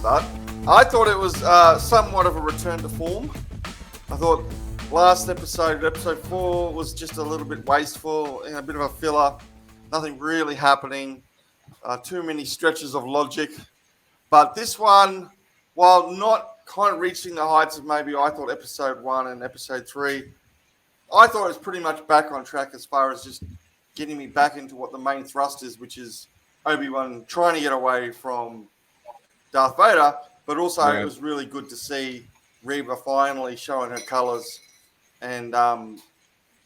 start. I thought it was somewhat of a return to form. I thought last episode 4, was just a little bit wasteful, a bit of a filler. Nothing really happening. Too many stretches of logic. But this one, while not kind of reaching the heights of maybe I thought episode 1 and episode 3, I thought it was pretty much back on track as far as just getting me back into what the main thrust is, which is Obi-Wan trying to get away from Darth Vader. But also It was really good to see Reva finally showing her colors and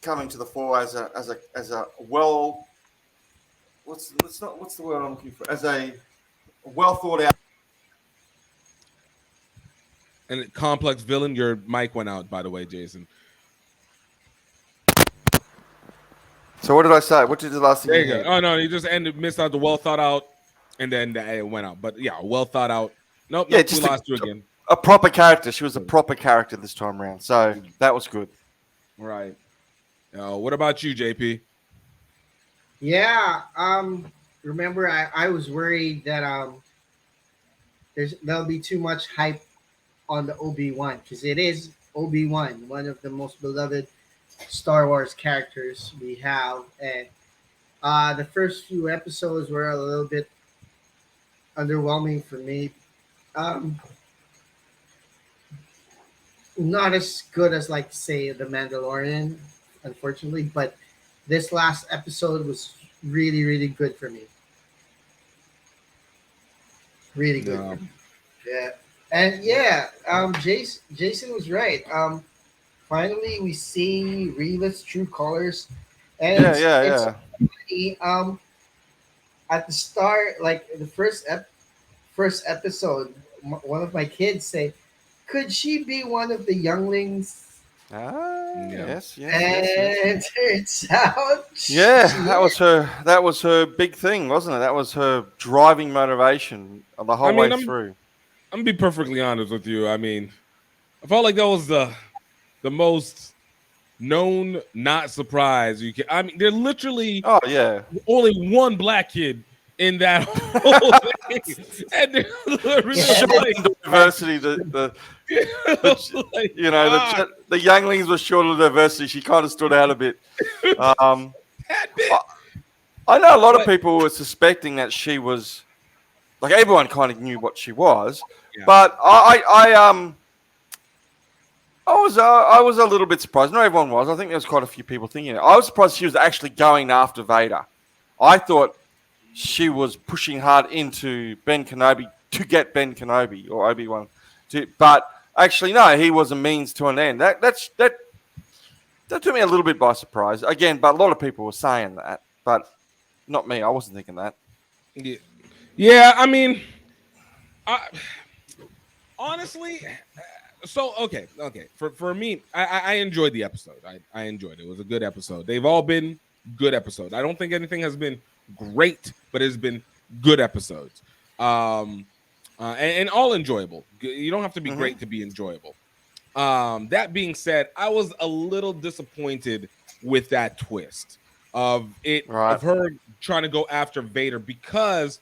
coming to the fore as a well, what's the word I'm looking for? As a well thought out and complex villain. Your mic went out, by the way, Jason. So what did I say? What did the last thing? There you go. Oh no, you just missed out the well thought out, and then it went out. But yeah, well thought out. Nope, we lost you again. A proper character. She was a proper character this time around, so that was good. Right. What about you, JP? Yeah. Remember, I was worried that there'll be too much hype on the Obi-Wan, because it is Obi-Wan, one of the most beloved Star Wars characters we have, and the first few episodes were a little bit underwhelming for me. Not as good as, like, say, The Mandalorian, unfortunately, but this last episode was really, really good for me. Really good. Yeah. And yeah, Jason was right. Finally, we see Reva's true colors. And it's funny, at the start, like the first episode, one of my kids say, "Could she be one of the younglings?" Yes. And turns out, that was her big thing, wasn't it? That was her driving motivation the whole way through. I'm gonna be perfectly honest with you. I mean, I felt like that was the most known not surprise you can. I mean, they're literally only one black kid in that whole thing, and they're literally showing diversity. The younglings were short of diversity. She kind of stood out a bit. I know a lot of people were suspecting that she was, like, everyone kind of knew what she was, but I was a little bit surprised. Not everyone was. I think there was quite a few people thinking it. I was surprised she was actually going after Vader. I thought she was pushing hard into Ben Kenobi to get Ben Kenobi or Obi-Wan, but actually no, he was a means to an end. That took me a little bit by surprise again. But a lot of people were saying that, but not me. I wasn't thinking that. Yeah. I mean, honestly. So okay. For me, I enjoyed the episode. I enjoyed it. It was a good episode. They've all been good episodes. I don't think anything has been great, but it's been good episodes. And all enjoyable. You don't have to be great to be enjoyable. That being said, I was a little disappointed with that twist of her trying to go after Vader, because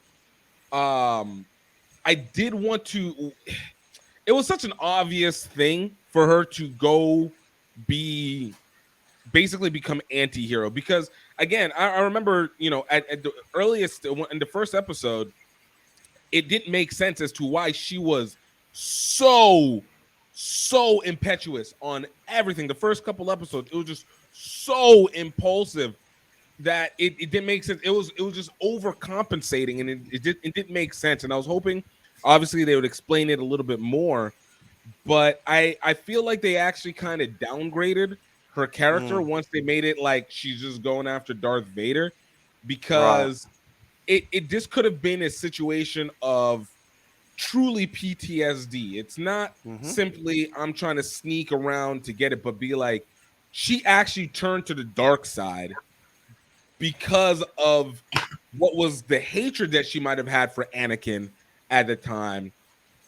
I did want to. It was such an obvious thing for her to go basically become anti-hero, because again, I remember, at the earliest in the first episode, it didn't make sense as to why she was so impetuous on everything. The first couple episodes, it was just so impulsive that it didn't make sense. It was just overcompensating, and it didn't make sense. And I was hoping, obviously, they would explain it a little bit more, but I feel like they actually kind of downgraded her character once they made it like she's just going after Darth Vader, because it just could have been a situation of truly PTSD. It's not simply I'm trying to sneak around to get it, but be like, she actually turned to the dark side because of what was the hatred that she might have had for Anakin at the time,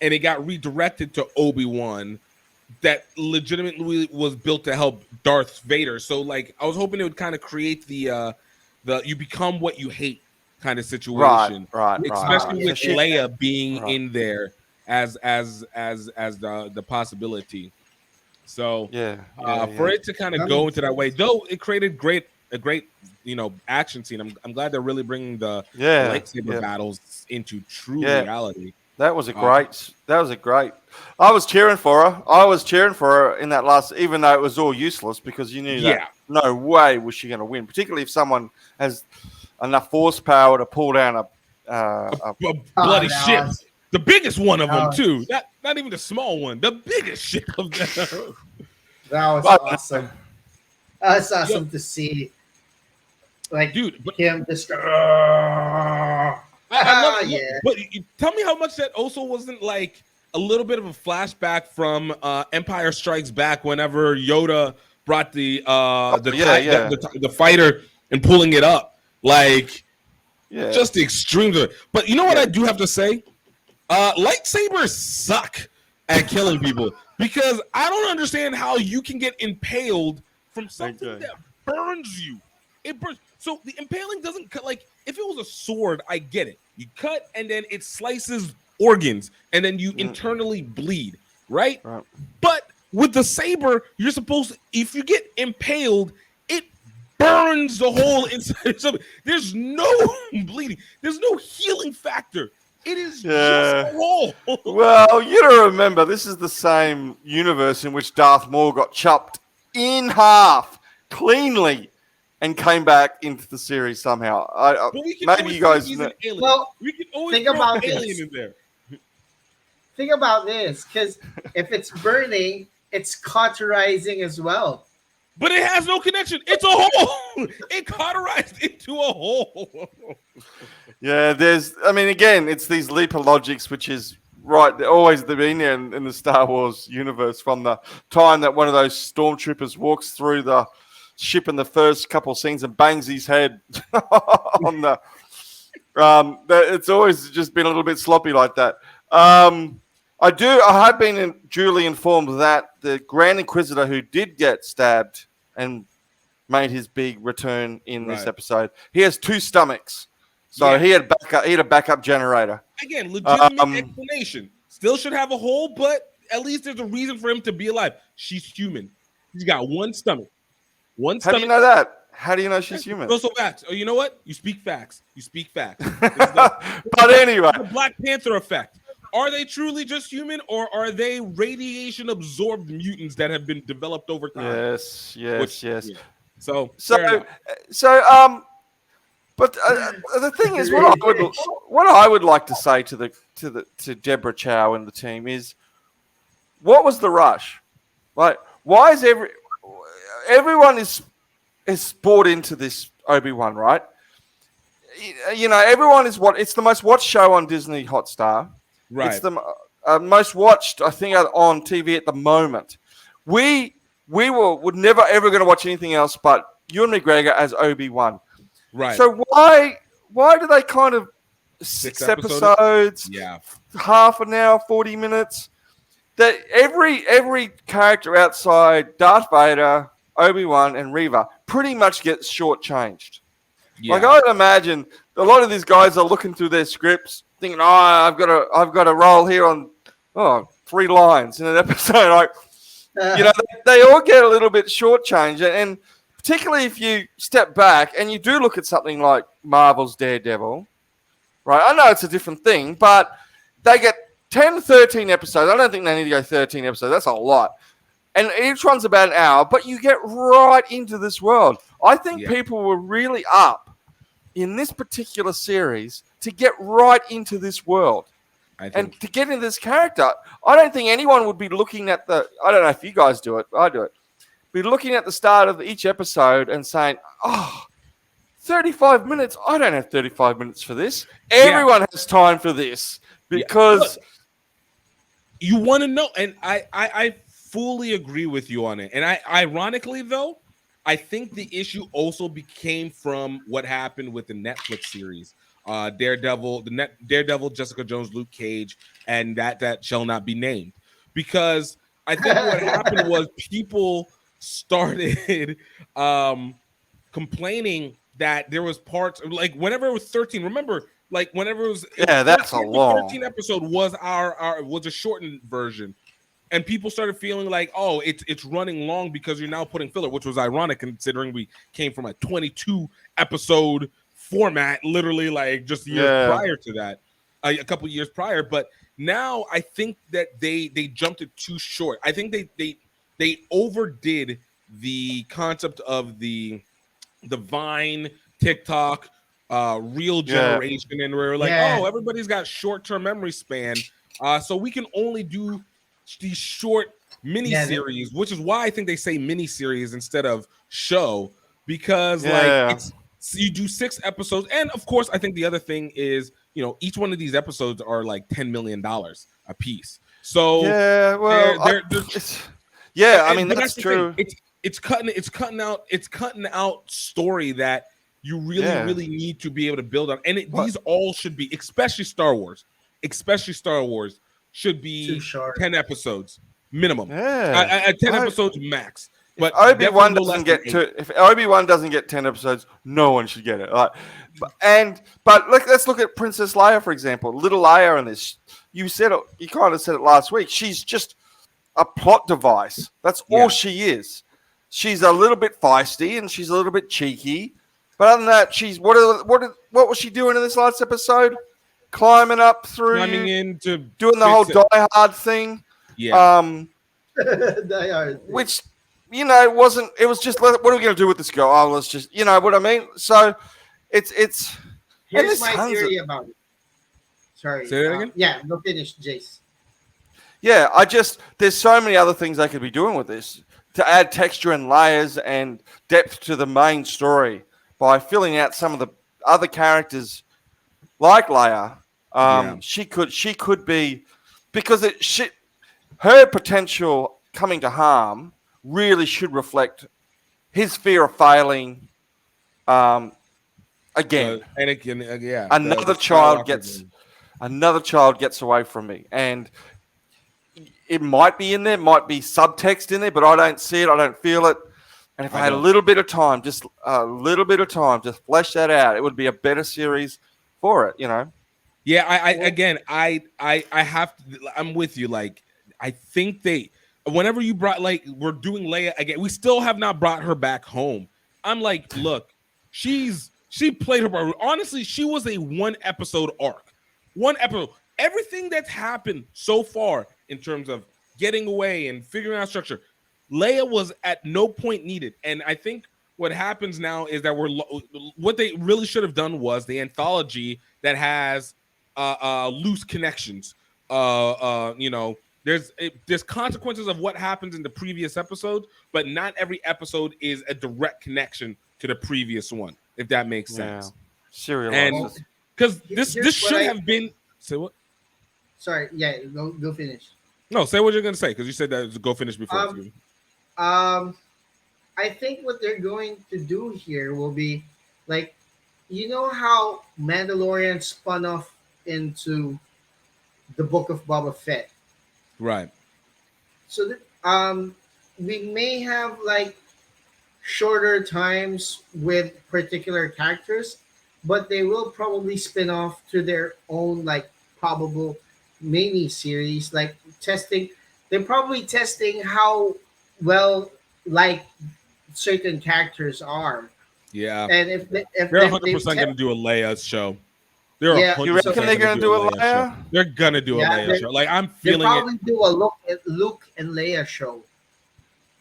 and it got redirected to Obi-Wan that legitimately was built to help Darth Vader. So, like, I was hoping it would kind of create the you become what you hate kind of situation, especially with Leia being in there as the possibility. So for it to kind of go into that way, though, it created a great action scene. I'm glad they're really bringing the lightsaber battles into true reality. That was a great. I was cheering for her. In that last, even though it was all useless because you knew that no way was she going to win. Particularly if someone has enough force power to pull down a bloody ship, the biggest one of them too. Not even the small one, the biggest ship of them. That was awesome. That's awesome to see. Like, dude, him just. I love it. But tell me how much that also wasn't like a little bit of a flashback from Empire Strikes Back whenever Yoda brought the fighter and pulling it up. Like, just the extremes of it. But you know what I do have to say? Lightsabers suck at killing people because I don't understand how you can get impaled from something that burns you. It burns. So the impaling doesn't cut. Like, if it was a sword, I get it. You cut and then it slices organs and then you internally bleed, right? But with the saber, you're supposed to, if you get impaled, it burns the whole inside. So there's no bleeding. There's no healing factor. It is just a hole. Well, you gotta remember, this is the same universe in which Darth Maul got chopped in half cleanly and came back into the series somehow. Maybe you guys know. Well, we can always think about alien in there. Think about this, because if it's burning, it's cauterizing as well. But it has no connection. It's a hole. It cauterized into a hole. Yeah, again, it's these leap of logics, which is right. They're always been there in the Star Wars universe from the time that one of those stormtroopers walks through the ship in the first couple scenes and bangs his head on the. It's always just been a little bit sloppy like that. I have been duly informed that the Grand Inquisitor who did get stabbed and made his big return in this episode, he has 2 stomachs, so he had a backup generator. Again, legitimate explanation. Still should have a hole, but at least there's a reason for him to be alive. She's human. He's got 1 stomach. How do you know that? How do you know she's human? Also facts. Oh, you know what? You speak facts. But anyway, the Black Panther effect. Are they truly just human, or are they radiation-absorbed mutants that have been developed over time? Yes. Yeah. So, but the thing is, what I would like to say to Deborah Chow and the team is, what was the rush? Like, why is everyone is bought into this Obi-Wan, right? You know, everyone is it's the most watched show on Disney Hotstar. Right. It's the most watched, I think, on TV at the moment. We would never ever going to watch anything else but Ewan McGregor as Obi-Wan. Right. So why do they kind of 6 episodes, half an hour, 40 minutes? That every character outside Darth Vader, Obi-Wan, and Reva pretty much gets shortchanged. Yeah. Like, I would imagine a lot of these guys are looking through their scripts, thinking, I've got to roll here on 3 lines in an episode. Like, they all get a little bit shortchanged, and particularly if you step back and you do look at something like Marvel's Daredevil, right? I know it's a different thing, but they get 10, 13 episodes. I don't think they need to go 13 episodes. That's a lot. And each one's about an hour, but you get right into this world. I think people were really up in this particular series to get right into this world and to get into this character. I don't think anyone would be looking at I don't know if you guys do it, I do it, be looking at the start of each episode and saying, 35 minutes, I don't have 35 minutes for this. Everyone has time for this because... You want to know, and I fully agree with you on it. And ironically, though, I think the issue also became from what happened with the Netflix series, Daredevil, Jessica Jones, Luke Cage, and that shall not be named. Because I think what happened was people started complaining that there was parts, like whenever it was 13, remember, Like whenever it was that's a long 13 episode was was a shortened version. And people started feeling like, oh, it's running long because you're now putting filler, which was ironic considering we came from a 22 episode format, literally like just years prior to that, a couple years prior. But now I think that they jumped it too short. I think they overdid the concept of the Vine, TikTok, real generation, and we're like, oh, everybody's got short-term memory span, so we can only do these short mini series, which is why I think they say mini series instead of show, because like you do 6 episodes, and of course I think the other thing is, you know, each one of these episodes are like $10 million a piece. So I mean that's true. It's cutting out story that you really need to be able to build on, and these all should be, especially Star Wars should be 10 episodes minimum. 10 episodes max. But Obi-Wan doesn't get if Obi-Wan doesn't get 10 episodes, no one should get it. But let's look at Princess Leia, for example. Little Leia in this. You kind of said it last week. She's just a plot device. That's all she is. She's a little bit feisty and she's a little bit cheeky. But other than that, she's what was she doing in this last episode? Climbing into doing the whole Die Hard thing. Yeah. Die Hard. Which, you know, it wasn't. It was just, what are we going to do with this girl? Oh, let's just, you know what I mean. So it's. Here's my theory about it. Sorry. Say that again. Yeah, go finish, Jace. Yeah, there's so many other things they could be doing with this to add texture and layers and depth to the main story by filling out some of the other characters like Leia. She could be, because her potential coming to harm really should reflect his fear of failing. Again, another child gets away from me, and it might be in there, might be subtext in there, but I don't see it, I don't feel it. And if I had a little bit of time, just flesh that out, it would be a better series for it, you know. Yeah, I'm with you. Like, I think whenever you brought, like, we're doing Leia again, we still have not brought her back home. I'm like, look, she played her part. Honestly, she was a 1 episode arc. 1 episode. Everything that's happened so far in terms of getting away and figuring out structure, Leia was at no point needed. And I think what happens now is that what they really should have done was the anthology that has loose connections. You know, there's consequences of what happens in the previous episode, but not every episode is a direct connection to the previous one, if that makes sense. Serial. And because this should have been. Say what? Sorry. Yeah. Go finish. No, say what you're gonna say, because you said that go finish before. I think what they're going to do here will be, like, you know how Mandalorian spun off into the Book of Boba Fett, right? So we may have like shorter times with particular characters, but they will probably spin off to their own like probable mini series, like testing. They're probably testing how well like certain characters are. Yeah, and if they're 100% going to do a Leia show. You reckon they're going to do a Leia? They're going to do a Leia show. Like, I'm feeling they'll probably do a Luke and Leia show.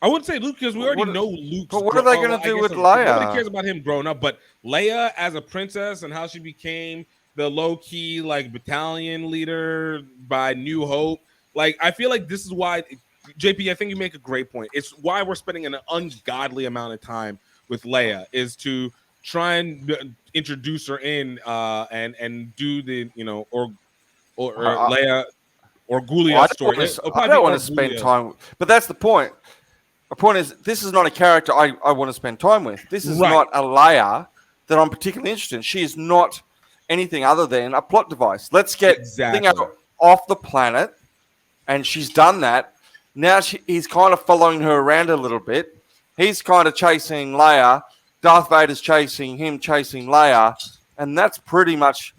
I wouldn't say Luke, because we already know Luke. But what are they going to do with Leia? Nobody cares about him growing up, but Leia as a princess and how she became the low-key like battalion leader by New Hope. Like, I feel like this is why, JP, I think you make a great point. It's why we're spending an ungodly amount of time with Leia, is to try and introduce her in and do the, you know, or Leia or Gulia's story. I don't want to spend time, but that's the point. The point is, this is not a character I want to spend time with. This is not a Leia that I'm particularly interested in. She is not anything other than a plot device. Let's get thing off the planet, and she's done that. Now he's kind of following her around a little bit. He's kind of chasing Leia. Darth Vader's chasing him, chasing Leia, and that's pretty much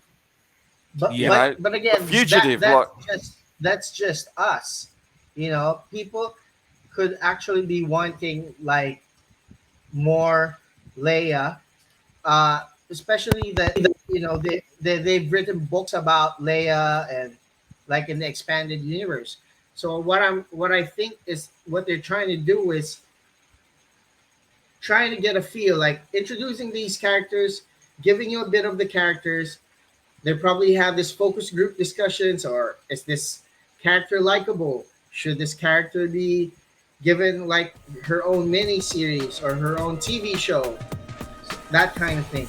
But again, fugitive. That's just us. You know, people could actually be wanting like more Leia, especially that they've written books about Leia and like in the expanded universe. So what I think is what they're trying to do is trying to get a feel, like introducing these characters, giving you a bit of the characters. They probably have this focus group discussions, or is this character likable? Should this character be given like her own mini series or her own TV show? That kind of thing.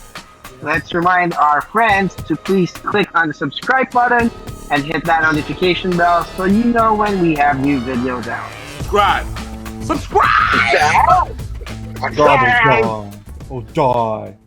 Let's remind our friends to please click on the subscribe button and hit that notification bell so you know when we have new videos out. Subscribe. Subscribe! Die. Oh, die.